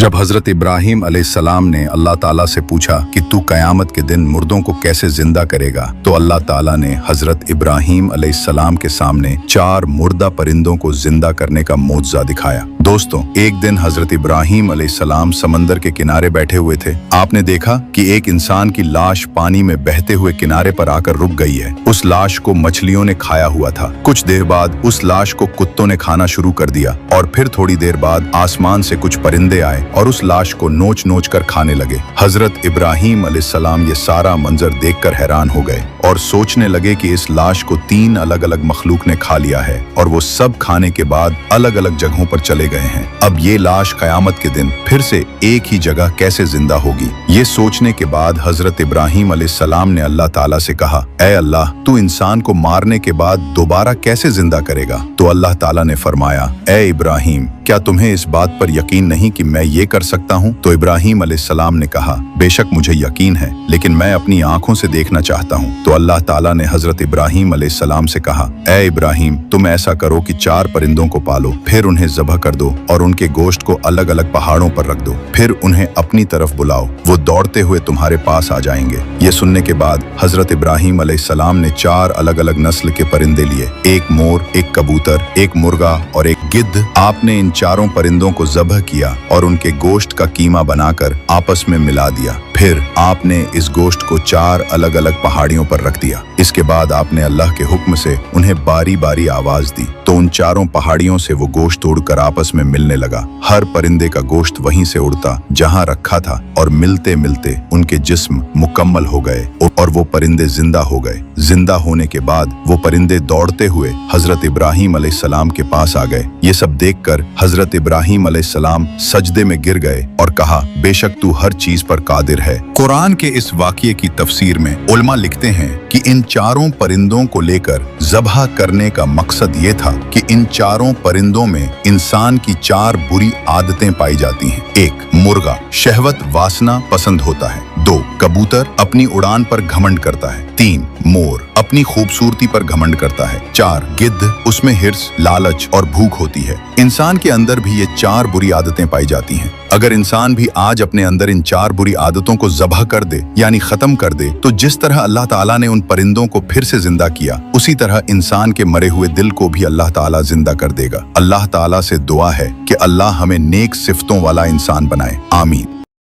जब हजरत इब्राहिम अलैहिस्सलाम ने अल्लाह ताला से पूछा कि तू कयामत के दिन मुर्दों को कैसे जिंदा करेगा, तो अल्लाह ताला ने हजरत इब्राहिम अलैहिस्सलाम के सामने 4 मुर्दा परिंदों को जिंदा करने का मोजज़ा दिखाया। दोस्तों, एक दिन हजरत इब्राहिम अलैहिस्सलाम समंदर के किनारे बैठे हुए थे। आपने देखा कि एक इंसान की लाश पानी में बहते हुए किनारे पर आकर रुक गई है। उस लाश को मछलियों ने खाया हुआ था। कुछ देर बाद उस लाश को कुत्तों ने खाना शुरू कर दिया और फिर थोड़ी देर बाद आसमान से कुछ परिंदे आए और उस लाश को नोच नोच कर खाने लगे। हजरत इब्राहिम अलैहिस्सलाम ये सारा मंजर देखकर हैरान हो गए और सोचने लगे कि इस लाश को 3 अलग अलग मखलूक ने खा लिया है और वो सब खाने के बाद अलग अलग जगहों पर चले गए हैं। अब ये लाश कयामत के दिन फिर से एक ही जगह कैसे जिंदा होगी? ये सोचने के बाद हजरत इब्राहिम अलैहिस्सलाम ने अल्लाह ताला से कहा, ऐ अल्लाह, तू इंसान को मारने के बाद दोबारा कैसे जिंदा करेगा? तो अल्लाह ताला ने फरमाया, ऐ इब्राहिम, क्या तुम्हें इस बात पर यकीन नहीं कि मैं ये कर सकता हूँ? तो इब्राहिम अलैहिस्सलाम ने कहा, बेशक मुझे यकीन है, लेकिन मैं अपनी आंखों से देखना चाहता हूँ। तो अल्लाह ताला ने हजरत इब्राहिम अलैहिस्सलाम से कहा, ऐ इब्राहिम, तुम ऐसा करो कि 4 परिंदों को पालो, फिर उन्हें ज़बह कर दो और उनके गोश्त को अलग अलग पहाड़ों पर रख दो, फिर उन्हें अपनी तरफ बुलाओ, वो दौड़ते हुए तुम्हारे पास आ जाएंगे। ये सुनने के बाद हजरत इब्राहिम अलैहिस्सलाम ने 4 अलग अलग नस्ल के परिंदे लिए, एक मोर, एक कबूतर, एक मुर्गा और एक गिद्ध। आपने इन 4 परिंदों को ज़बह किया और उनके गोश्त का कीमा बनाकर आपस में मिला दिया। फिर आपने इस गोश्त को 4 अलग अलग पहाड़ियों पर रख दिया। इसके बाद आपने अल्लाह के हुक्म से उन्हें बारी बारी आवाज दी, तो उन 4 पहाड़ियों से वो गोश्त उड़कर आपस में मिलने लगा। हर परिंदे का गोश्त वहीं से उड़ता जहां रखा था और मिलते मिलते उनके जिस्म मुकम्मल हो गए और वो परिंदे जिंदा हो गए। जिंदा होने के बाद वो परिंदे दौड़ते हुए हजरत इब्राहिम अलैहिस्सलाम के पास आ गए। ये सब देखकर हजरत इब्राहिम अलैहिस्सलाम सजदे में गिर गए और कहा, बेशक तू हर चीज पर कादिर है। कुरान के इस वाक़ये की तफसीर में उलमा लिखते हैं कि इन 4 परिंदों को लेकर ज़बह करने का मकसद ये था कि इन 4 परिंदों में इंसान की 4 बुरी आदतें पाई जाती हैं। 1 मुर्गा, शहवत वासना पसंद होता है। 2 कबूतर, अपनी उड़ान पर घमंड करता है। 3 मोर, अपनी खूबसूरती पर घमंड करता है। 4 गिद्ध, उसमें हिर्स, लालच और भूख होती है। इंसान के अंदर भी ये 4 बुरी आदतें पाई जाती हैं। अगर इंसान भी आज अपने अंदर इन 4 बुरी आदतों को ज़बह कर दे, यानी खत्म कर दे, तो जिस तरह अल्लाह ताला ने उन परिंदों को फिर से जिंदा किया, उसी तरह इंसान के मरे हुए दिल को भी अल्लाह ताला जिंदा कर देगा। अल्लाह ताला से दुआ है कि अल्लाह हमें नेक सिफ्तों वाला इंसान बनाए। आमीन।